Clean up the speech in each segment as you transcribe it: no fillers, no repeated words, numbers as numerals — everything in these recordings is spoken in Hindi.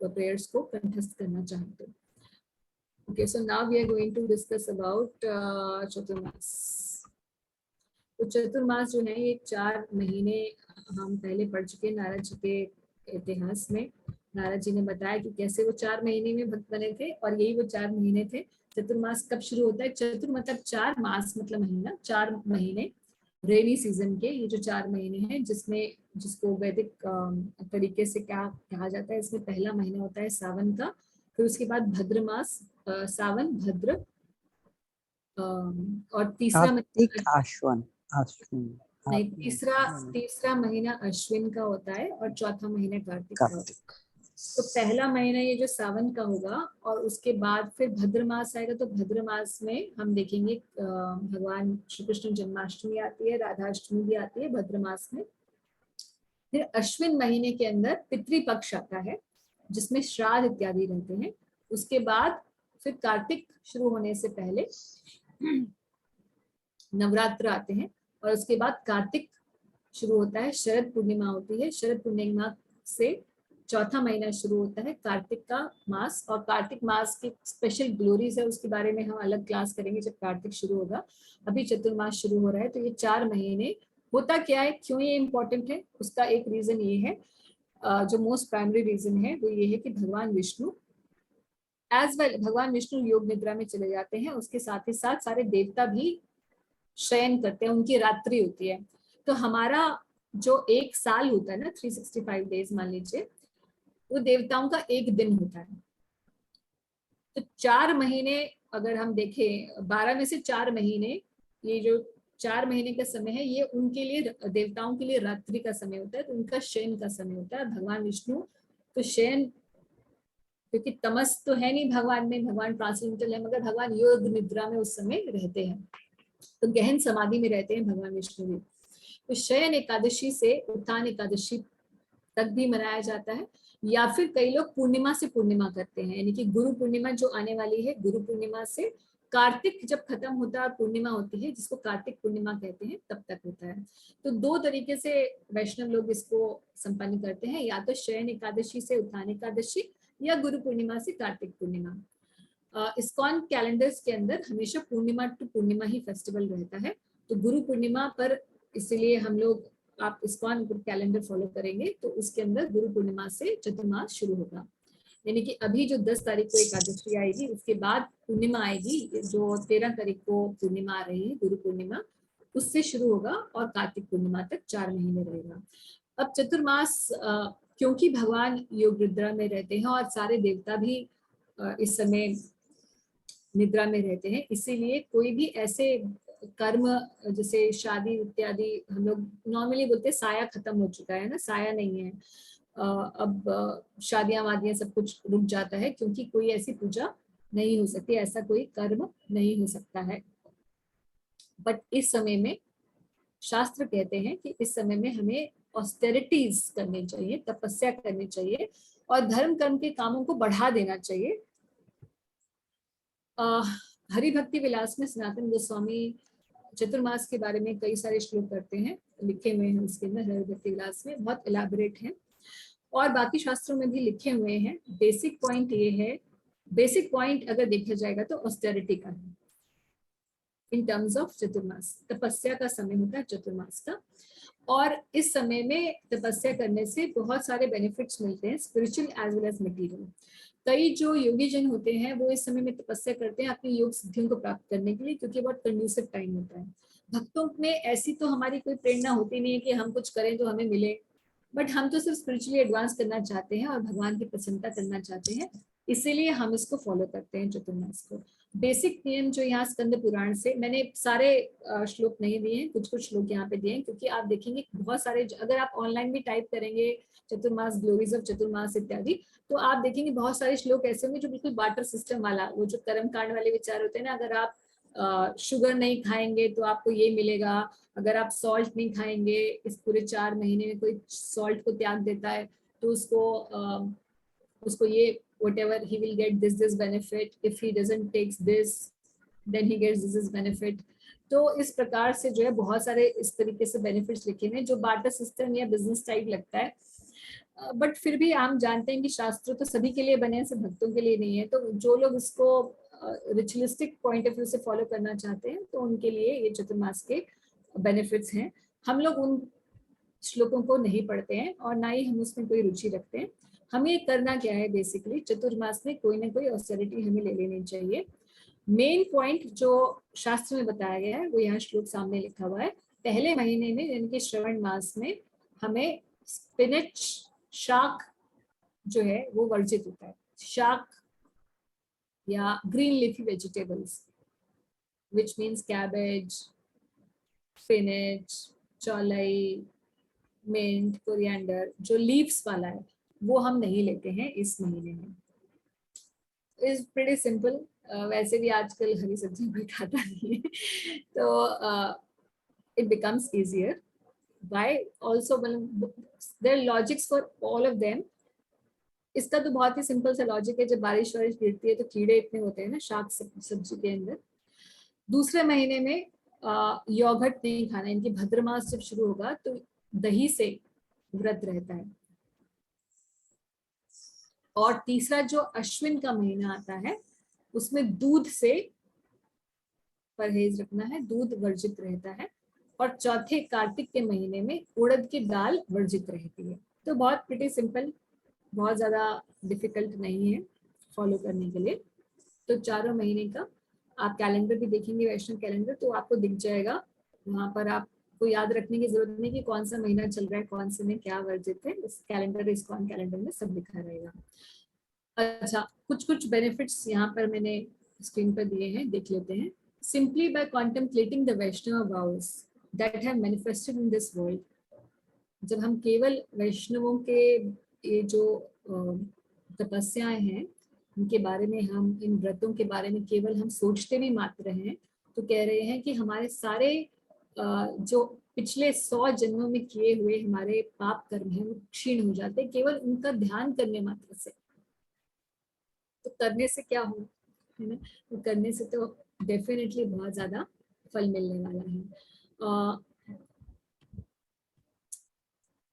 प्रेयर्स को कंठस्थ करना चाहें तो। Okay, so now we are going to discuss about Chaturmas. तो चतुर्मास जो है ये 4 महीने हम पहले पढ़ चुके हैं नारद जी के इतिहास में। नारद जी ने बताया कि कैसे वो 4 महीने में भक्त बने थे, और यही वो 4 महीने थे। चतुर्मास कब शुरू होता है? चतुर मतलब 4, मास मतलब महीना, 4 महीने रेनी सीजन के ये जो 4 महीने हैं, जिसको वैदिक तरीके से क्या कहा जाता है, इसमें पहला महीना होता है सावन का, फिर उसके बाद भद्र मास, सावन भद्र, और तीसरा अश्विन नहीं, तीसरा महीना अश्विन का होता है, और चौथा महीना कार्तिक का होता है। तो पहला महीना ये जो सावन का होगा, और उसके बाद फिर भद्र मास आएगा। तो भद्र मास में हम देखेंगे भगवान श्री कृष्ण जन्माष्टमी आती है, राधाष्टमी भी आती है भद्र मास में। फिर अश्विन महीने के अंदर पितृपक्ष आता है, जिसमें श्राद्ध इत्यादि रहते हैं। उसके बाद फिर कार्तिक शुरू होने से पहले नवरात्र आते हैं, और उसके बाद कार्तिक शुरू होता है, शरद पूर्णिमा होती है। शरद पूर्णिमा से चौथा महीना शुरू होता है कार्तिक का मास, और कार्तिक मास की स्पेशल ग्लोरीज है, उसके बारे में हम अलग क्लास करेंगे जब कार्तिक शुरू होगा। अभी चतुर्मास शुरू हो रहा है। तो ये 4 महीने होता क्या है, क्यों ये इम्पोर्टेंट है, उसका एक रीजन ये है, जो मोस्ट प्राइमरी रीजन है वो ये है कि भगवान विष्णु एज वेल, भगवान विष्णु योग निद्रा में चले जाते हैं, उसके साथ ही साथ सारे देवता भी शयन करते हैं, उनकी रात्रि होती है। तो हमारा जो एक साल होता है ना, 365 डेज मान लीजिए, वो देवताओं का एक दिन होता है। तो 4 महीने अगर हम देखें, 12 में से 4 महीने, ये जो 4 महीने का समय है, ये उनके लिए, देवताओं के लिए रात्रि का समय होता है, तो उनका शयन का समय होता है। भगवान विष्णु तो शयन, क्योंकि तमस तो है नहीं भगवान में, भगवान ट्रांसेंडेंटल है, मगर भगवान योग निद्रा में उस समय रहते हैं, तो गहन समाधि में रहते हैं भगवान विष्णु भी। तो शयन एकादशी से उत्थान एकादशी तक भी मनाया जाता है, या फिर कई लोग पूर्णिमा से पूर्णिमा करते हैं, यानी कि गुरु पूर्णिमा जो आने वाली है, गुरु पूर्णिमा से कार्तिक जब खत्म होता है और पूर्णिमा होती है, जिसको कार्तिक पूर्णिमा कहते हैं, तब तक होता है। तो 2 तरीके से वैष्णव लोग इसको संपन्न करते हैं, या तो शयन एकादशी से उत्थान एकादशी, या गुरु पूर्णिमा से कार्तिक पूर्णिमा। इस्कॉन कैलेंडर्स के अंदर हमेशा पूर्णिमा टू पूर्णिमा ही फेस्टिवल रहता है। तो गुरु पूर्णिमा पर, इसलिए हम लोग, आप इस्कॉन कैलेंडर फॉलो करेंगे तो उसके अंदर गुरु पूर्णिमा से चतुर्मास शुरू होगा। यानी कि अभी जो 10 तारीख को एकादशी आएगी, उसके बाद पूर्णिमा आएगी, जो 13 तारीख को पूर्णिमा आ रही है, गुरु पूर्णिमा, उससे शुरू होगा और कार्तिक पूर्णिमा तक 4 महीने रहेगा। अब चतुर्मास, क्योंकि भगवान योग निद्रा में रहते हैं और सारे देवता भी इस समय निद्रा में रहते हैं, इसीलिए कोई भी ऐसे कर्म जैसे शादी इत्यादि, हम लोग नॉर्मली बोलते हैं साया खत्म हो चुका है ना, साया नहीं है, अब शादियां वादियां सब कुछ रुक जाता है, क्योंकि कोई ऐसी पूजा नहीं हो सकती, ऐसा कोई कर्म नहीं हो सकता है। बट इस समय में शास्त्र कहते हैं कि इस समय में हमें ऑस्टेरिटीज करनी चाहिए, तपस्या करनी चाहिए, और धर्म कर्म के कामों को बढ़ा देना चाहिए। हरि भक्ति विलास में सनातन गोस्वामी चतुर्मास के बारे में कई सारे श्लोक करते हैं, लिखे हुए हैं उसके अंदर, हरि भक्ति विलास में बहुत एलाबोरेट है, और बाकी शास्त्रों में भी लिखे हुए हैं। बेसिक पॉइंट ये है, बेसिक पॉइंट अगर देखा जाएगा तो ऑस्टेरिटी का है इन टर्म्स ऑफ चतुर्मास। तपस्या का समय होता है चतुर्मास का, और इस समय में तपस्या करने से बहुत सारे बेनिफिट्स मिलते हैं, spiritual as well as material. कई जो योगी जन होते हैं वो इस समय में तपस्या करते हैं अपनी योग सिद्धियों को प्राप्त करने के लिए, क्योंकि बहुत कंड्यूसिव टाइम होता है। भक्तों में ऐसी तो हमारी कोई प्रेरणा होती नहीं है कि हम कुछ करें तो हमें मिले, बट हम तो सिर्फ स्पिरिचुअली एडवांस करना चाहते हैं और भगवान की प्रसन्नता करना चाहते हैं, इसीलिए हम इसको फॉलो करते हैं चतुर्मास को। बेसिक नियम जो यहाँ स्कंद पुराण से, मैंने सारे श्लोक नहीं दिए हैं, कुछ कुछ श्लोक यहाँ पे दिए हैं, क्योंकि आप देखेंगे बहुत सारे, अगर आप ऑनलाइन भी टाइप करेंगे चतुर्मास, ग्लोरीज ऑफ चतुर्मास इत्यादि, तो आप देखेंगे बहुत सारे श्लोक ऐसे होंगे जो बिल्कुल बाटर सिस्टम वाला, वो जो कर्म कांड वाले विचार होते हैं ना, अगर आप शुगर नहीं खाएंगे तो आपको ये मिलेगा, अगर आप सॉल्ट नहीं खाएंगे इस पूरे 4 महीने में, कोई सॉल्ट को त्याग देता है तो उसको ये whatever he will get this benefit, if he doesn't takes this then he gets this benefit। तो इस प्रकार से जो है बहुत सारे इस तरीके से बेनिफिट्स लिखे हुए हैं, जो बार्टर सिस्टम या बिजनेस टाइप लगता है, बट फिर भी हम जानते हैं कि शास्त्र तो सभी के लिए बने हैं, सिर्फ भक्तों के लिए नहीं है। तो जो लोग इसको रिचुअलिस्टिक पॉइंट ऑफ व्यू से फॉलो करना चाहते हैं तो उनके लिए ये चतुर्मास के बेनिफिट्स हैं। हम लोग उन श्लोकों को नहीं पढ़ते हैं और ना ही हम उसमें कोई रुचि रखते हैं। हमें करना क्या है, बेसिकली चतुर्मास में कोई ना कोई ऑस्टेरिटी हमें ले लेनी चाहिए। मेन पॉइंट जो शास्त्र में बताया गया है वो यहाँ श्लोक सामने लिखा हुआ है। पहले महीने में यानी कि श्रवण मास में हमें स्पिनच, शाक जो है वो वर्जित होता है। शाक या green leafy vegetables which means cabbage, spinach, चौलाई, मिंट, कोरिएंडर, जो लीव्स वाला है वो हम नहीं लेते हैं इस महीने में। Is pretty simple. वैसे भी आजकल हरी सब्जी कोई खाता नहीं है तो it becomes easier. Why also there are logics for all of them. इसका तो बहुत ही सिंपल सा लॉजिक है, जब बारिश वारिश गिरती है तो कीड़े इतने होते हैं ना शाक सब्जी के अंदर। दूसरे महीने में योगर्ट नहीं खाना, इनकी भाद्र मास जब शुरू होगा तो दही से व्रत रहता है। और तीसरा जो अश्विन का महीना आता है उसमें दूध से परहेज रखना है, दूध वर्जित रहता है। और चौथे कार्तिक के महीने में उड़द की दाल वर्जित रहती है। तो बहुत प्रिटी सिंपल, बहुत ज्यादा डिफिकल्ट नहीं है फॉलो करने के लिए। तो चारों महीने का आप कैलेंडर भी देखेंगे, वैष्णव कैलेंडर, तो आपको दिख जाएगा। वहां पर आपको याद रखने की जरूरत नहीं कि कौन सा महीना चल रहा है, कौन से में क्या वर्जित है। इस कैलेंडर, इस्कॉन कैलेंडर में सब लिखा रहेगा। अच्छा, कुछ कुछ बेनिफिट्स यहाँ पर मैंने स्क्रीन पर दिए हैं, देख लेते हैं। Simply by contemplating the Vaishnava vows that have manifested in this world, जब हम केवल वैष्णवों के ये जो तपस्याएं हैं उनके बारे में, हम इन व्रतों के बारे में केवल हम सोचते भी मात्र हैं, तो कह रहे हैं कि हमारे सारे जो पिछले 100 जन्मों में किए हुए हमारे पाप कर्म हैं वो क्षीण हो जाते हैं केवल उनका ध्यान करने मात्र से। तो करने से क्या हो, है ना, तो करने से तो डेफिनेटली बहुत ज्यादा फल मिलने वाला है।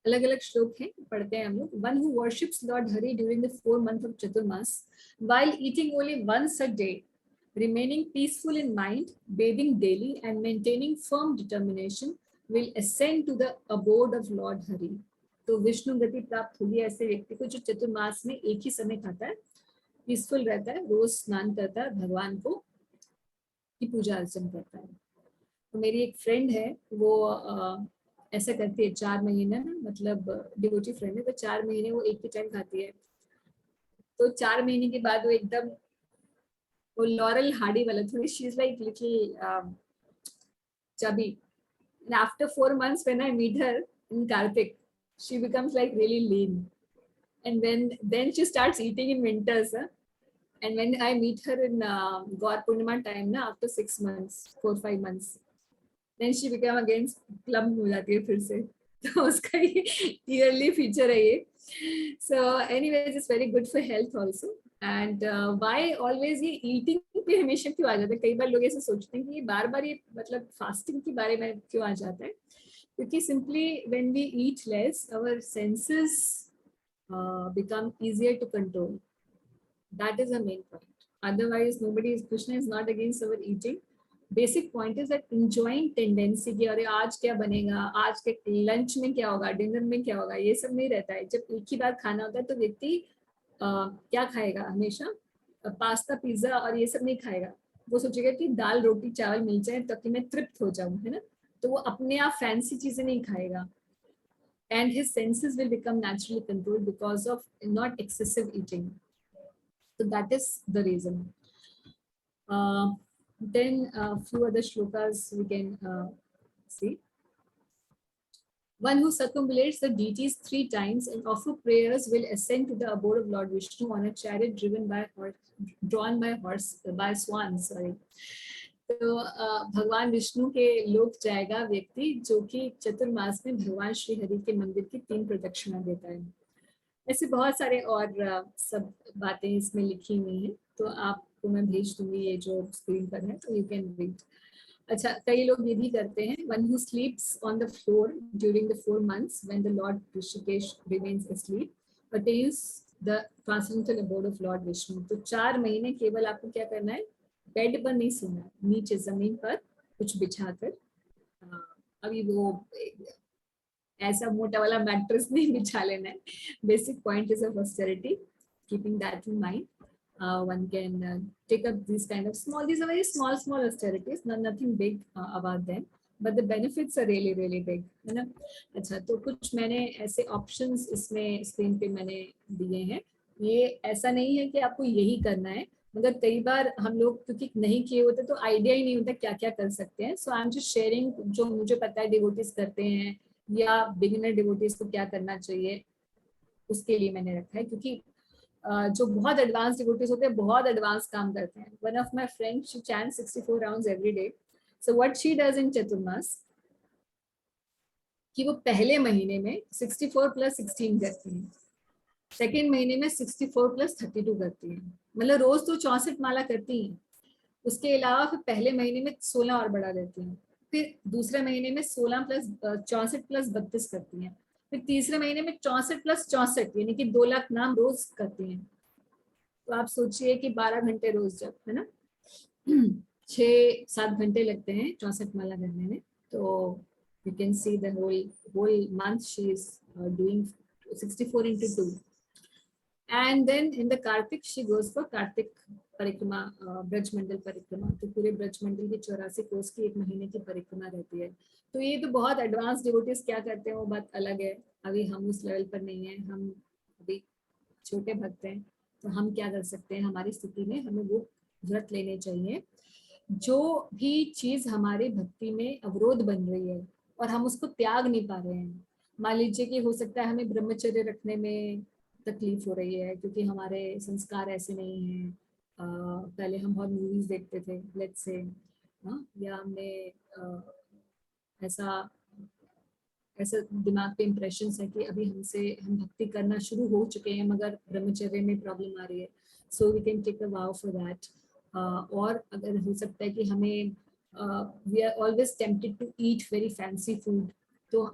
अलग अलग श्लोक हैं, पढ़ते हैं हम लोग। One who worships Lord Hari during the 4 months of Chaturmas while eating only once a day, remaining peaceful in mind, bathing daily and maintaining firm determination will ascend to the abode of Lord Hari. तो विष्णु गति प्राप्त होगी ऐसे व्यक्ति को जो चतुर्मास में एक ही समय खाता है, पीसफुल रहता है, रोज स्नान करता है, भगवान को की पूजा अर्चन करता है। तो मेरी एक फ्रेंड है, वो ऐसा करती है 4 महीने ना, मतलब डिवोटी फ्रेंड है, तो 4 महीने वो एक ही टाइम खाती है। तो 4 महीने के बाद वो एकदम वो लॉरेल हार्डी वाला, थोड़ी she is like little chubby, and after 4 months when I meet her in Kartik, she becomes like really lean, and then she starts eating in winters, and when I meet her in Gaur Purnima time na, after 6 months, 4-5 months, then she became again plump हो जाती है फिर से। तो उसका ये ईयरली फीचर है ये। So anyways it's very good for health also. And why always ये ईटिंग पे हमेशा क्यों आ जाता है, कई बार लोग ऐसे सोचते हैं कि ये बार बार ये मतलब फास्टिंग के बारे में क्यों आ जाता है, क्योंकि simply when we eat less our senses become easier to control. That is the main point. Otherwise nobody is, Krishna is not against our eating. Basic point is that enjoying tendency की, अरे आज क्या बनेगा, आज के लंच में क्या होगा, डिनर में क्या होगा, ये सब नहीं रहता है। जब एक ही बार खाना होता है तो व्यक्ति क्या खाएगा, हमेशा पास्ता पिज्जा और ये सब नहीं खाएगा। वो सोचेगा कि दाल रोटी चावल मिल जाए ताकि मैं तृप्त हो जाऊं, है ना। तो वो अपने आप फैंसी चीजें नहीं खाएगा, and his senses will become naturally controlled because of not excessive eating. So that is the reason. Then a few other shlokas we can see. One who circumambulates the deities 3 times and offer prayers will ascend to the abode of Lord Vishnu on a chariot drawn by swans. Sorry. तो भगवान विष्णु के लोक जाएगा व्यक्ति जो कि चतुर्मास में भगवान श्री हरि के मंदिर की 3 प्रदक्षिणा देता है। ऐसे बहुत सारे और सब बातें इसमें लिखी हुई हैं, तो आपको मैं भेज दूंगी ये जो स्क्रीन पर है, तो यू कैन रीड। अच्छा, कई लोग ये भी करते हैं, one who sleeps on the floor during the 4 months when the lord Hrishikesh remains asleep attains the transcendental abode of lord Vishnu. तो 4 महीने केवल आपको क्या करना है, बेड पर नहीं सोना है, नीचे जमीन पर कुछ बिछाकर, अभी वो ऐसा मोटा वाला मैट्रेस नहीं बिछा लेना है। Basic point is of austerity, keeping that in mind. One can take up these kind of small, these are very small austerities, nothing big about them, but the benefits are really big, है ना। अच्छा, तो कुछ मैंने ऐसे options इसमें स्क्रीन पे मैंने दिए हैं। ये ऐसा नहीं है कि आपको यही करना है, मगर कई बार हम लोग क्योंकि नहीं किए होते तो आइडिया ही नहीं होता क्या क्या कर सकते हैं। सो आई एम जस्ट शेयरिंग जो मुझे पता है डिवोटीज करते हैं या बिगिनर डिवोटीज को क्या करना चाहिए, उसके लिए मैंने रखा है। क्योंकि जो बहुत एडवांस डिवोटीज होते हैं बहुत एडवांस काम करते हैं। One of my friend she chant 64 rounds every day. So what she does in Chaturmas कि वो पहले महीने में 64 प्लस 16 करती हैं, सेकेंड महीने में 64 प्लस 32 करती हैं, मतलब रोज तो 64 माला करती हैं। उसके अलावा फिर पहले महीने में 16 और बढ़ा देती हैं, फिर दूसरे महीने में 16 प्लस 64 प्लस 32 करती हैं, फिर तीसरे महीने में 64 प्लस 64 यानी कि 2 लाख नाम रोज करती हैं। तो आप सोचिए कि 12 घंटे रोज जब, है ना, 6-7 घंटे लगते हैं 64 माला करने में। तो you can see the whole month she is doing 64 into 2. And then in the Kartik she goes for Kartik परिक्रमा, ब्रजमंडल परिक्रमा। तो पूरे ब्रजमंडल की 84 कोस की एक महीने की परिक्रमा रहती है। तो ये तो बहुत एडवांस डिवोटीज क्या करते हैं वो बात अलग है, अभी हम उस लेवल पर नहीं है, हम अभी छोटे भक्त हैं। तो हम क्या कर सकते हैं, हमारी स्थिति में हमें वो व्रत लेने चाहिए। जो भी चीज हमारे भक्ति में अवरोध बन रही है और हम उसको त्याग नहीं पा रहे हैं, मान लीजिए कि हो सकता है हमें ब्रह्मचर्य रखने में तकलीफ हो रही है क्योंकि हमारे संस्कार ऐसे नहीं हैं, पहले हम बहुत मूवीज देखते थे लेट्स से, या हमने ऐसा ऐसा दिमाग पे इम्प्रेशन है कि अभी हम भक्ति करना शुरू हो चुके हैं मगर ब्रह्मचर्य में प्रॉब्लम आ रही है। So we can take a vow for that. और अगर हो सकता है कि हमें we are always tempted to eat very fancy food, तो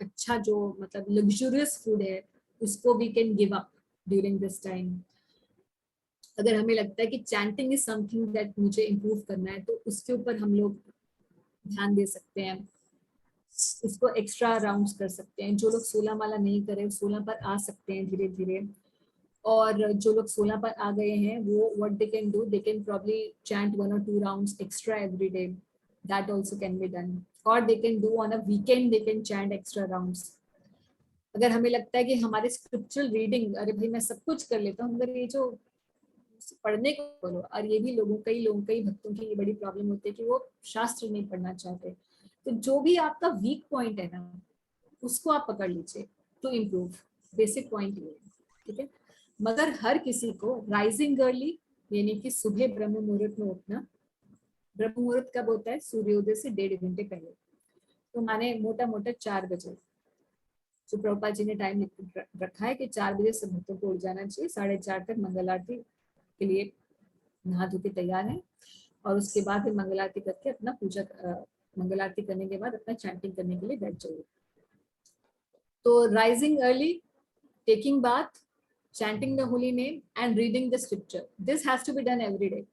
अच्छा जो मतलब लग्जूरियस फूड है उसको we can give up during this time. अगर हमें लगता है कि चैंटिंग इज समथिंग दैट मुझे इम्प्रूव करना है तो उसके ऊपर हम लोग ध्यान दे सकते हैं, इसको एक्स्ट्रा राउंड्स कर सकते हैं। जो लोग 16 माला नहीं करे 16 पर आ सकते हैं धीरे धीरे, और जो लोग 16 पर आ गए हैं वो what they can do, they can probably chant 1 or 2 rounds extra every day, that also can be done. और they can do on a weekend, they can chant extra rounds. अगर हमें लगता है कि हमारे स्क्रिप्चुरल रीडिंग, अरे भाई मैं सब कुछ कर लेता हूँ मगर ये जो पढ़ने को बोलो, और ये भी कई भक्तों की ये बड़ी प्रॉब्लम होती है कि वो शास्त्र नहीं पढ़ना चाहते। तो जो भी आपका वीक पॉइंट है ना उसको आप पकड़ लीजिए टू इम्प्रूव, बेसिक पॉइंट ये है, ठीक है। मगर हर किसी को राइजिंग अर्ली यानी कि सुबह ब्रह्म मुहूर्त में उठना। ब्रह्म मुहूर्त कब होता है, सूर्योदय से 1.5 घंटे पहले, तो माने मोटा मोटा 4 बजे। तो प्रभुपाद जी ने टाइम रखा है कि 4 बजे सब भक्तों को उठ जाना चाहिए, 4:30 तक मंगल आरती के लिए नहा धो के तैयार है, और उसके बाद फिर मंगल आरती करके अपना पूजा, मंगल आरती करने के बाद अपना चैंटिंग करने के लिए बैठ जाइए। तो rising early, taking bath, chanting the holy name and reading the scripture. This has to be done every day,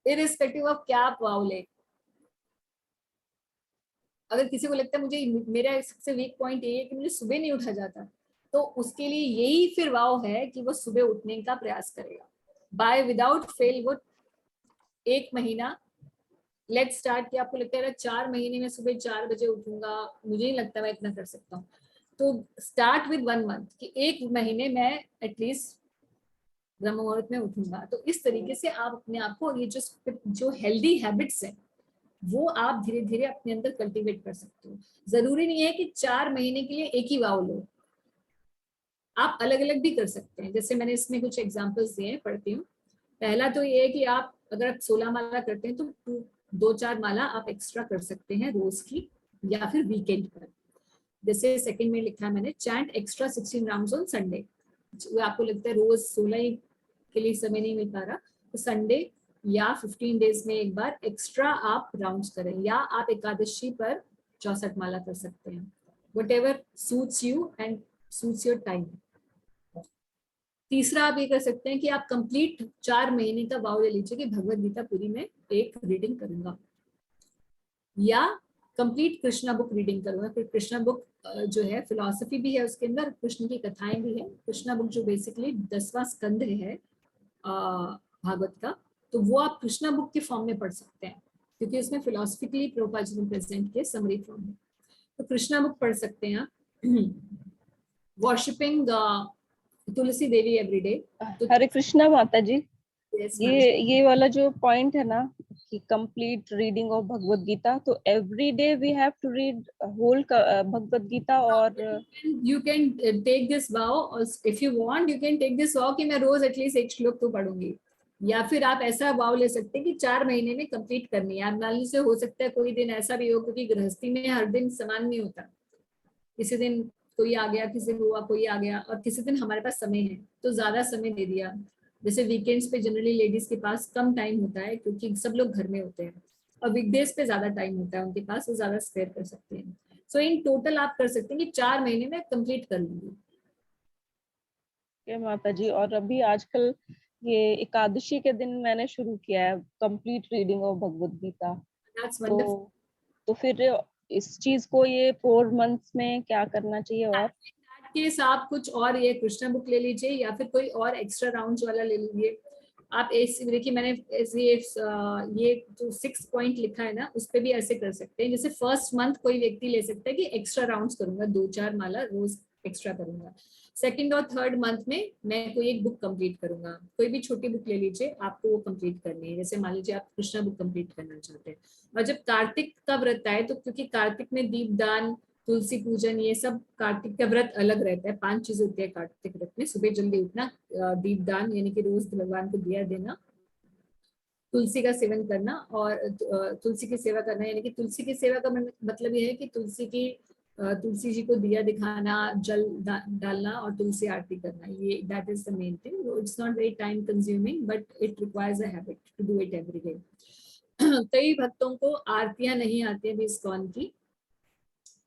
irrespective of क्या आप वाव ले। अगर किसी को लगता है मुझे मेरा सबसे वीक पॉइंट ये है कि मुझे सुबह नहीं उठा जाता, तो उसके लिए यही फिर वाव है कि वो सुबह उठने का प्रयास करेगा बाय विदाउट फेल। वो 1 महीना लेट स्टार्ट कि आपको लगता है 4 महीने में सुबह 4 बजे उठूंगा, मुझे नहीं लगता मैं इतना कर सकता हूँ। तो स्टार्ट विद 1 month कि 1 महीने में एटलीस्ट ब्रह्म मुहूर्त में उठूंगा। तो इस तरीके से आप अपने आप को ये जो हेल्दी हैबिट्स है वो आप धीरे धीरे अपने अंदर कल्टीवेट कर सकते हो। जरूरी नहीं है कि 4 महीने के लिए एक ही वाव लो, आप अलग अलग भी कर सकते हैं। जैसे मैंने इसमें कुछ एग्जांपल्स दिए हैं, पढ़ती हूँ। पहला तो ये है कि आप अगर आप 16 माला करते हैं तो 2-4 माला आप एक्स्ट्रा कर सकते हैं रोज की या फिर वीकेंड पर। जैसे सेकंड में लिखा है मैंने, chant extra 16 rounds on Sunday. आपको लगता है रोज 16 के लिए समय नहीं मिल पा रहा, तो संडे या 15 डेज में एक बार एक्स्ट्रा आप राउंड्स करें, या आप एकादशी पर 64 माला कर सकते हैं, whatever suits you and suits your time। तीसरा आप ये कर सकते हैं कि आप कंप्लीट 4 महीने का वाव ले लीजिए कि भगवत गीता पूरी में एक रीडिंग करूंगा, या कंप्लीट कृष्णा बुक रीडिंग करूंगा। फिर कृष्णा बुक जो है फिलॉसफी भी है उसके अंदर, कृष्ण की कथाएं भी है। कृष्णा बुक जो बेसिकली 10वां स्कंद है भागवत का, तो वो आप कृष्णा बुक के फॉर्म में पढ़ सकते हैं, क्योंकि उसमें फिलोसफिकली प्रभुपाद जी ने प्रेजेंट किए समरी फॉर्म में। तो कृष्णा बुक पढ़ सकते हैं आप। Worshipping Tulsi Devi everyday. तो हरे कृष्णा माता जी, yes, ये वाला जो पॉइंट है ना कि complete reading of Bhagavad Gita, तो every day we have to read whole Bhagavad Gita, और you can take this vow, or if you want you can take this vow कि मैं रोज एटलीस्ट एक श्लोक तो पढ़ूंगी, या फिर आप ऐसा वाव ले सकते हैं कि 4 महीने में कंप्लीट करनी है। मान से हो सकता है कोई दिन ऐसा भी हो, क्योंकि गृहस्थी में हर दिन समान नहीं होता, किसी दिन कोई आ गया, किसी दिन हुआ कोई आ गया, और किसी दिन हमारे पास समय है तो ज्यादा समय दे दिया। जैसे वीकेंड्स पे जनरली लेडीज के पास कम टाइम होता है क्योंकि सब लोग घर में होते हैं, और वीकडेज पे ज्यादा टाइम होता है उनके पास, वो ज्यादा स्पेयर कर सकते हैं। सो इन टोटल आप कर सकते हैं कि 4 महीने में कंप्लीट कर लूंगी। माता जी, और अभी आजकल ये एकादशी के दिन मैंने शुरू किया है complete reading of Bhagavad Gita. That's wonderful. तो फिर इस चीज को ये 4 मंथ्स में क्या करना चाहिए? और केस आप कुछ और ये कृष्णा बुक ले लीजिए, या फिर कोई और एक्स्ट्रा राउंड्स वाला ले लीजिए। आप ऐसे देखिए, मैंने ऐसे ये जो 6 पॉइंट लिखा है ना, उस पे भी ऐसे कर सकते हैं। जैसे फर्स्ट मंथ कोई व्यक्ति ले सकता है कि एक्स्ट्रा राउंड्स करूंगा, 2-4 माला रोज एक्स्ट्रा करूंगा। सेकंड और थर्ड मंथ में मैं कोई एक बुक कंप्लीट करूंगा। कोई भी छोटी बुक ले लीजिए, आपको वो कंप्लीट करनी है। जैसे मान लीजिए आप कृष्णा बुक कंप्लीट करना चाहते हैं, और जब कार्तिक का व्रत आए, तो क्योंकि कार्तिक में दीपदान, तुलसी पूजन, ये सब कार्तिक का व्रत अलग रहता है। 5 चीजें होती है कार्तिक व्रत में। सुबह जल्दी उठना, दीपदान यानी कि रोज भगवान को दिया देना, तुलसी का सेवन करना, और तुलसी की सेवा करना। यानी कि तुलसी की सेवा का मतलब ये है कि तुलसी जी को दिया दिखाना, जल डालना और तुलसी आरती करना। ये that is the main thing. It's not very time consuming, but it requires a habit to do it every day. कई भक्तों को आरतियां नहीं आती है इस्कॉन की,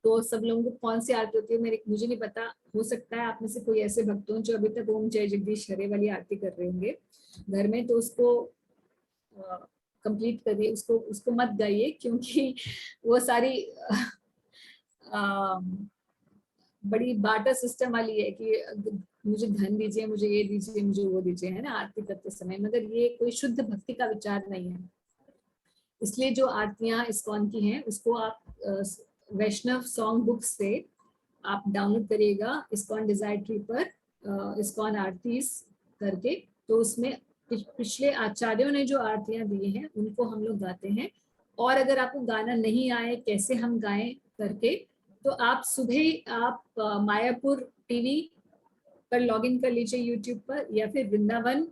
तो सब लोगों को कौन सी आरती होती है मुझे नहीं पता। हो सकता है आप में से कोई ऐसे भक्त हों जो अभी तक ओम जय जगदीश हरे वाली आरती कर रहे होंगे घर में, तो उसको कंप्लीट करिए, उसको उसको मत गाइए, क्योंकि वो सारी बड़ी बाटर सिस्टम वाली है कि मुझे धन दीजिए, मुझे ये दीजिए, मुझे वो दीजिए, है ना, आरती करते समय। मगर ये कोई शुद्ध भक्ति का विचार नहीं है। इसलिए जो आरतियां इस्कॉन की हैं, उसको आप वैष्णव सॉन्ग बुक से आप डाउनलोड करिएगा इस्कॉन डिजायर ट्री पर, इस्कॉन आरतीस करके। तो उसमें पिछले आचार्यों ने जो आरतियां दी हैं उनको हम लोग गाते हैं। और अगर आपको गाना नहीं आए कैसे हम गाएं करके, तो आप सुबह आप मायापुर टीवी पर लॉग इन कर लीजिए यूट्यूब पर, या फिर वृंदावन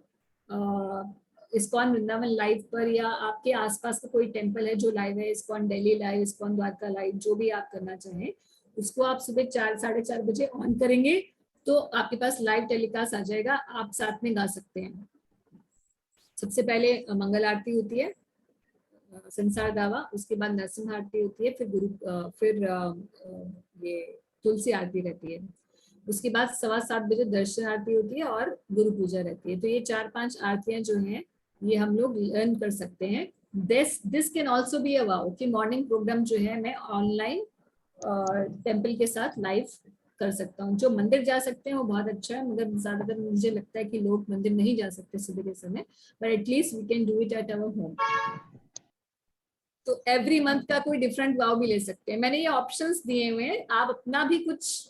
इस्कॉन वृंदावन लाइव पर, या आपके आसपास का कोई टेम्पल है जो लाइव है, ISKCON Delhi live, ISKCON Dwarka live, जो भी आप करना चाहें, उसको आप सुबह 4-4:30 बजे ऑन करेंगे तो आपके पास लाइव टेलीकास्ट आ जाएगा, आप साथ में गा सकते हैं। सबसे पहले मंगल आरती होती है, संसार दावा, उसके बाद नरसिंह आरती होती है, फिर ये तुलसी आरती रहती है, उसके बाद 7:15 बजे दर्शन आरती होती है और गुरु पूजा रहती है। तो ये 4-5 आरतियां जो हैं ये हम लोग लर्न कर सकते हैं। This can also be a vow कि मॉर्निंग प्रोग्राम जो है मैं ऑनलाइन टेम्पल के साथ लाइव कर सकता हूँ। जो मंदिर जा सकते हैं वो बहुत अच्छा है, मगर ज्यादातर मुझे लगता है कि लोग मंदिर नहीं जा सकते सुबह के समय, but at least we can do it at our home. तो एवरी मंथ का कोई डिफरेंट वाव भी ले सकते हैं। मैंने ये ऑप्शंस दिए हुए हैं, आप अपना भी कुछ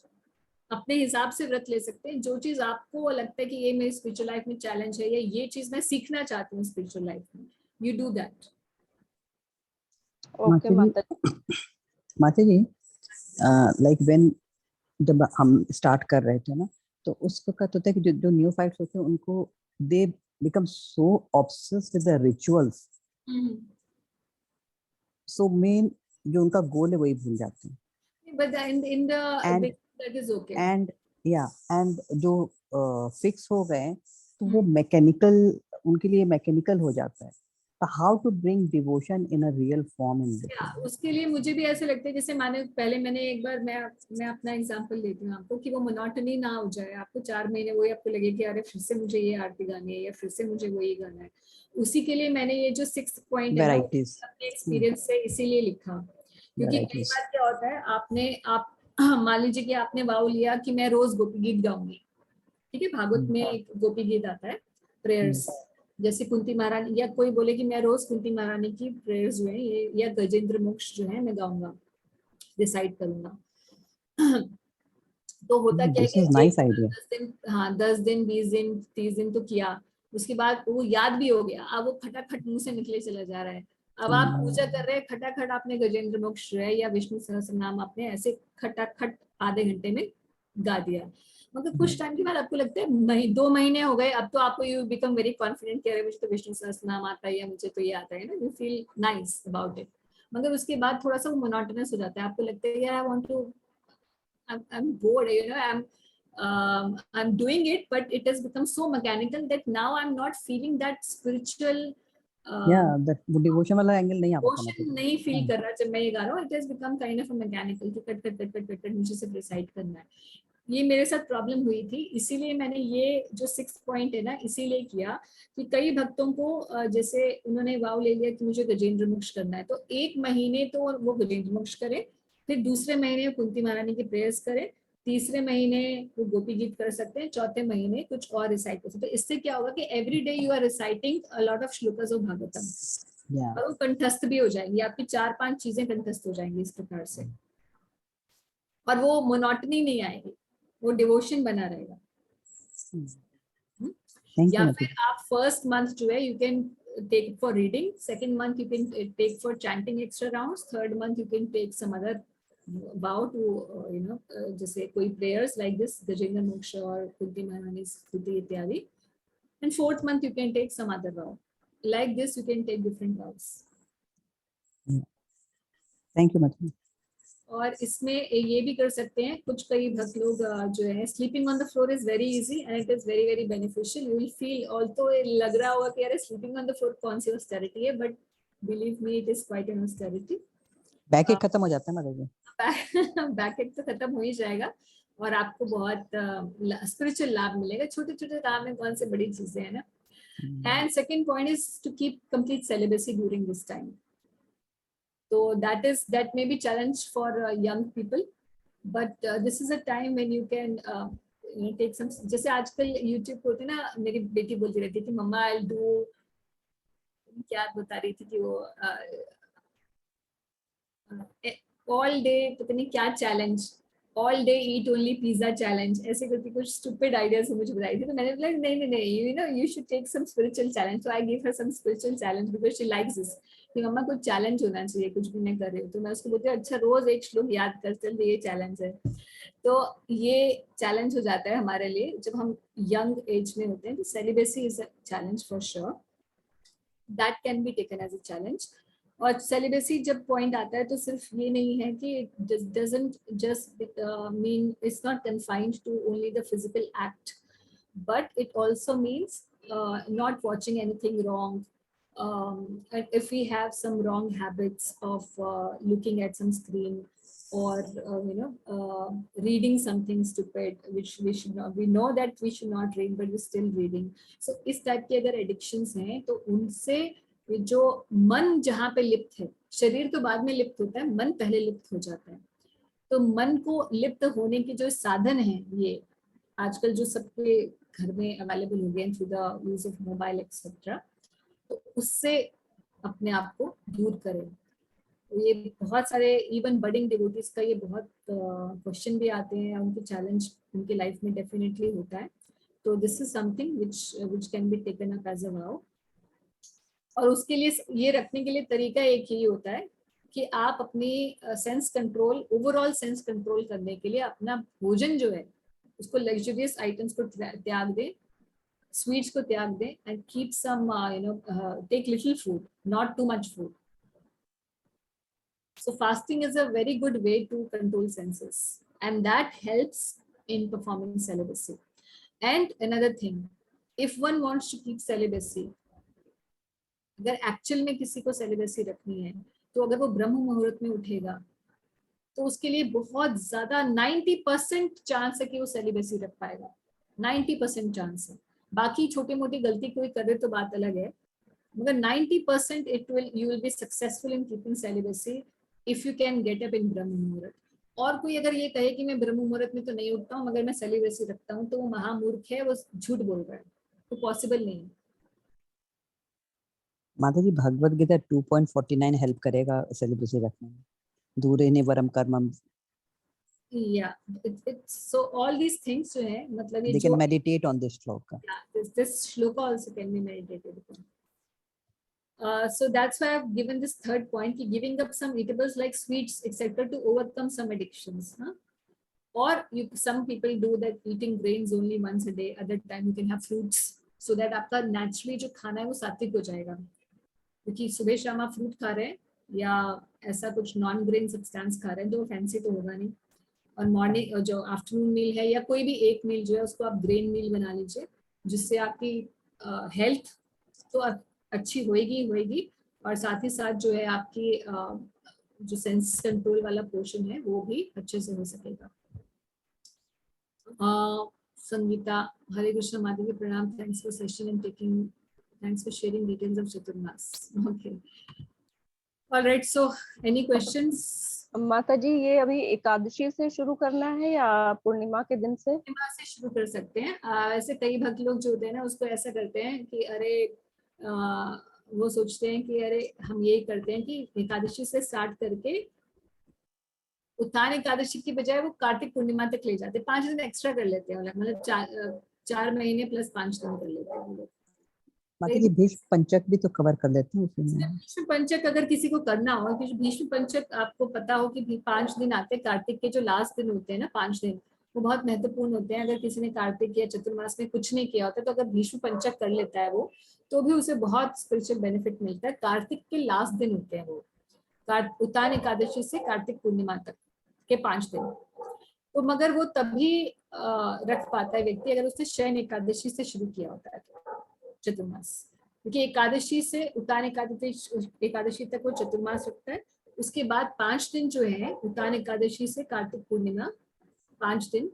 अपने हिसाब से व्रत ले सकते हैं। जो चीज आपको लगता है कि ये मेरी स्पिरिचुअल लाइफ में चैलेंज है, या ये चीज मैं सीखना चाहती हूँ स्पिरिचुअल लाइफ में, यू डू दैट। ओके माता जी, लाइक व्हेन जब हम स्टार्ट कर रहे थे ना, तो उस वक्त होता है कि जो न्यू फाइट्स होते हैं उनको they become so obsessed with the rituals, so main जो उनका गोल है वही भूल जाते हैं। But in the that is okay. And जो फिक्स हो गए तो वो मैकेनिकल, उनके लिए मैकेनिकल हो जाता है। So how to bring devotion in a real form in this? उसके लिए मुझे भी ऐसे लगता है जैसे मैंने एक बार मैं अपना एग्जांपल लेती हूँ आपको कि वो मोनोटनी ना हो जाए, आपको 4 महीने वही आपको लगे कि अरे फिर से मुझे ये आरती गानी है या फिर से मुझे वही गाना है। उसी के लिए मैंने ये जो 6 पॉइंट है ना अपने एक्सपीरियंस से इसीलिए लिखा, क्योंकि कई बार क्या होता है आप मान लीजिए कि आपने वाव लिया कि मैं रोज गोपी गीत गाऊंगी, ठीक है, भागवत में एक गोपी गीत आता है प्रेयर्स, जैसे कुंती महारानी, या कोई बोले कि मैं रोज कुंती महारानी की प्रेयर्स जो है ये या गजेंद्र मोक्ष जो है मैं गाऊंगा, रिसाइट करूंगा। तो होता क्या है कि nice idea. 10 दिन 20 दिन 30 दिन तो किया, उसके बाद वो याद भी हो गया, अब वो खटाखट मुंह से निकले चला जा रहा है। अब आप पूजा कर रहे हैं, खटाखट आपने गजेंद्र मोक्ष जो है या विष्णु सहस्त्र नाम आपने ऐसे खटाखट आधे घंटे में गा दिया, मगर कुछ टाइम के बाद आपको लगता है 2 महीने हो गए, अब तो आपको यू बिकम वेरी कॉन्फिडेंट कि अरे मुझे तो विष्णु सहस्त्र नाम आता है या मुझे तो ये आता है ना, you feel nice about it. मगर उसके बाद थोड़ा सा वो मोनोटोनस हो जाता है, आपको लगता है यार I want to, I'm bored, you know, I'm doing it, but it has become so mechanical that now I'm not feeling that spiritual that devotion वाला एंगल नहीं आ पाता, devotion नहीं फील कर रहा जब मैं ये गा रहा हूँ। It has become kind of a mechanical कि cut cut cut cut cut cut मुझे सिर्फ रिसाइट करना है। ये मेरे साथ प्रॉब्लम हुई थी, इसीलिए मैंने ये जो 6 पॉइंट है ना इसीलिए किया कि कई भक्तों को जैसे उन्होंने वाव ले लिया कि मुझे गजेंद्र मोक्ष करना है, तो 1 महीने तो वो गजेंद्र मोक्ष करे, फिर दूसरे महीने कुंती महारानी की प्रेयर्स करें, तीसरे महीने वो गोपी गीत कर सकते हैं, चौथे महीने कुछ और रिसाइट कर सकते हैं। इससे क्या होगा कि every day you are reciting a lot of shlokas of Bhagavatam, और वो कंठस्थ भी हो जाएंगी, आपकी 4-5 चीजें कंठस्थ हो जाएंगी इस प्रकार से, और वो मोनोटनी नहीं आएगी, वो डिवोशन बना रहेगा। या फिर आप फर्स्ट मंथ जो है you can take for reading, second month you can take for chanting extra rounds, third month you can take some other vow to जैसे कोई prayers like this Gajendra Moksha or Kunti Maharani's Stuti इत्यादि, and fourth month you can take some other vow like this, you can take different vows. Thank you much. और इसमें ये भी कर सकते हैं कुछ कई भक्त लोग जो है sleeping on the floor is very easy and it is very very beneficial, you will feel also लग रहा होगा कि यार स्लीपिंग ऑन द फ्लोर कौन सी ऑस्टेरिटी है, but believe me it is quite an austerity. Back एक खत्म हो जाता है मतलब बैक एक तो खत्म हो ही जाएगा और आपको बहुत स्पिरिचुअल लाभ मिलेगा, छोटे छोटे काम में कौन से बड़ी चीजें है ना। And second point is to keep complete celibacy during this time, so that may be challenge for young people, but this is a time when you can take some, जैसे आजकल YouTube होते ना, मेरी बेटी बोलती रहती थी मम्मा I'll do, क्या बता रही थी कि वो all day पता नहीं क्या challenge, all day eat only pizza challenge, ऐसे करके कुछ stupid ideas मुझे बताई थी, तो मैंने बोला नहीं you know you should take some spiritual challenge, so I gave her some spiritual challenge because she likes this कि मम्मा कुछ चैलेंज होना चाहिए कुछ भी मैं कर रही हूँ, तो मैं उसको बोलती हूँ अच्छा रोज एक श्लोक याद कर, चल ये चैलेंज है। तो ये चैलेंज हो जाता है हमारे लिए जब हम यंग एज में होते हैं, तो celibacy is a challenge for sure, that can be taken as a challenge. और सेलिबेसी जब पॉइंट आता है तो सिर्फ ये नहीं है कि it doesn't just mean it's not confined to only the physical act, but it also means not watching anything wrong. And if we have some wrong habits of looking at some screen or reading something stupid which we should not, we know that we should not read but we're still reading, so इस टाइप के अगर एडिक्शंस हैं तो उनसे जो मन जहाँ पे लिप्त है, शरीर तो बाद में लिप्त होता है, मन पहले लिप्त हो जाता है, तो मन को लिप्त होने के जो साधन हैं ये आजकल जो सबके घर में अवेलेबल हो गए through the use of mobile etcetera, तो उससे अपने आप को दूर करें। तो ये बहुत सारे इवन बडिंग डिवोटीज का ये बहुत क्वेश्चन भी आते हैं, उनके चैलेंज उनके लाइफ में डेफिनेटली होता है, तो this is something which can be taken up as a vow. और उसके लिए ये रखने के लिए तरीका एक ही होता है कि आप अपनी sense control, overall sense control करने के लिए अपना भोजन जो है उसको लग्जरियस आइटम्स को त्याग दें, स्वीट्स को त्याग दें, and keep some take little food, not too much food. So fasting is a very good way to control senses, and that helps in performing celibacy. And another thing, if one wants to keep celibacy, अगर एक्चुअल में किसी को सेलिबेसी रखनी है तो अगर वो ब्रह्म मुहूर्त में उठेगा तो उसके लिए बहुत ज्यादा 90% चांस है कि वो सेलिबेसी रख पाएगा, 90% चांस है। बाकी छोटी मोटी गलती कोई करे तो बात अलग है, मगर 90% you will be successful in keeping celibacy if you can get up in ब्रह्म मुहूर्त। और कोई अगर ये कहे कि मैं ब्रह्म मुहूर्त में तो नहीं उठता हूँ मगर मैं सेलिबेसी रखता हूँ तो वो महामूर्ख है, वो झूठ बोल रहा है, तो पॉसिबल नहीं है। माता जी भगवत गीता 2.49 हेल्प करेगा सेलिब्रेसी रखने में, दूरे निवरम कर्मम। Yeah, it's so all these things जो है मतलब ये They जो can meditate on this shloka. this shloka also can be meditated upon. So that's why I've given this third point, giving up some eatables like sweets, etc., to overcome some addictions. Huh? Or some people do that, eating grains only once a day. Other time you can have fruits, so that आपका naturally जो खाना है वो सात्विक हो जाएगा। क्योंकि सुबह शाम आप फ्रूट खा रहे हैं या ऐसा कुछ नॉन ग्रेन सब्सटेंस खा रहे हैं तो वो फैंसी तो होगा नहीं। और मॉर्निंग जो आफ्टरनून मील है या कोई भी एक मील जो है उसको आप ग्रेन मील बना लीजिए, जिससे आपकी हेल्थ तो अच्छी होएगी और साथ ही साथ जो है आपकी जो सेंस कंट्रोल वाला पोर्शन है वो भी अच्छे से हो सकेगा। संगीता, हरे कृष्ण माता जी, प्रणाम, thanks for session and taking, thanks for sharing details of Chaturmas. Okay, alright, so any questions? माता जी ये अभी एकादशी से शुरू करना है या पूर्णिमा के दिन से? पूर्णिमा से शुरू कर सकते हैं। ऐसे कई भक्त लोग जो होते हैं ना उसको ऐसा करते हैं कि अरे वो सोचते हैं कि अरे हम यही करते हैं कि एकादशी से स्टार्ट करके उत्थान एकादशी की बजाय वो कार्तिक पूर्णिमा तक ले जाते हैं, 5 दिन एक्स्ट्रा कर लेते हैं, मतलब 4 महीने प्लस 5 दिन कर लेते हैं लोग। माता जी भीष्म पंचक भी तो कवर कर लेते हैं उसमें। भीष्म पंचक अगर किसी को करना हो, क्योंकि भीष्म पंचक आपको पता हो कि 5 दिन आते हैं, कार्तिक के जो लास्ट दिन होते हैं ना 5 दिन, वो बहुत महत्वपूर्ण होते हैं। अगर किसी ने कार्तिक या चतुर्मास में कुछ नहीं किया होता तो अगर भीष्म पंचक कर लेता है वो, तो भी उसे बहुत स्पिरिचुअल बेनिफिट मिलता है। कार्तिक के लास्ट दिन होते हैं वो, उत्तान एकादशी से कार्तिक पूर्णिमा तक के 5 दिन। तो मगर वो तभी रख पाता है व्यक्ति अगर उसने शयन एकादशी से शुरू किया होता है चतुर्मास, क्योंकि एकादशी से उत्तान एकादशी तक वो चतुर्मास रखता है। उसके बाद 5 दिन जो है उत्तान एकादशी से कार्तिक पूर्णिमा 5 दिन,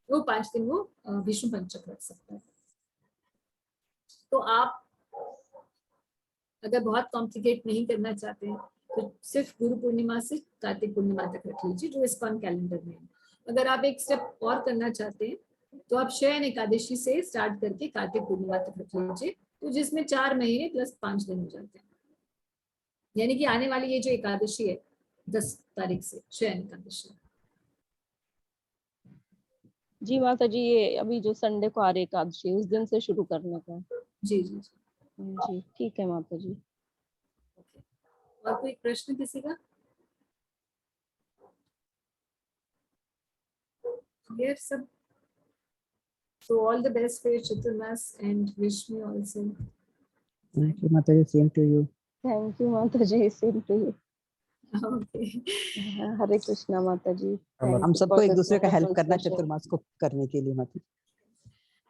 वो 5 दिन वो भीष्म पंचक रख सकता है। तो आप अगर बहुत कॉम्प्लिकेट नहीं करना चाहते हैं तो सिर्फ गुरु पूर्णिमा से कार्तिक पूर्णिमा तक रख लीजिए जो इस्कॉन कैलेंडर में है। अगर आप एक स्टेप और करना चाहते हैं तो आप शयन एकादशी से स्टार्ट करके कार्तिक पूर्णिमा तक रख लीजिए, तो जिसमें 4 महीने प्लस 5 दिन हो जाते हैं। यानी कि आने वाली ये जो एकादशी है 10 तारीख से शयन एकादशी। जी माता जी ये अभी जो संडे को आ रही एकादशी उस दिन से शुरू करने का? जी जी जी जी ठीक है माता जी। और कोई प्रश्न किसी का? क्लियर सब? So all the best for your Chaturmas and wish me also. Thank you माता जी, same to you. Thank you माता जी, सेम टू यू। Okay. हरे कृष्णा माता जी। हम सबको एक दूसरे का हेल्प करना चतुर्मास को करने के लिए माता।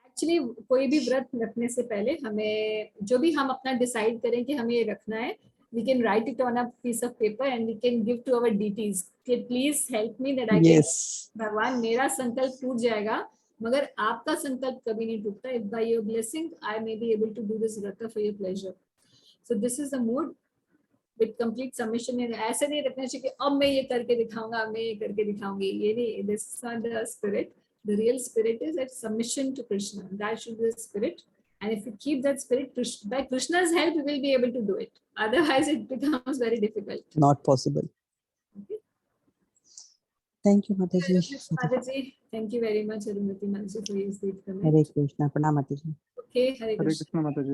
एक्चुअली कोई भी व्रत रखने से पहले हमें जो भी हम अपना डिसाइड करें कि हमें ये रखना है, we can write it on a piece of paper and we can give to our deities कि please help me that I can. Yes. भगवान मेरा संकल्प टूट जाएगा मगर आपका संकल्प कभी नहीं टूटता। If by your blessing I may be able to do this vrata for your pleasure. So this is the mood with complete submission. ऐसे नहीं रखना चाहिए कि अब मैं ये करके दिखाऊंगा, मैं ये करके दिखाऊंगी, ये नहीं। This is not the spirit. The real spirit is that submission to Krishna. That should be the spirit. And if you keep that spirit, by Krishna's help, you will be able to do it. Otherwise, it becomes very difficult. Not possible. Okay. Thank you माता जी। Mataji, thank you very much, Arundhati Mataji, for your sweet comment. हरे कृष्णा, प्रणाम माता जी। Okay, Hare Krishna. माता जी।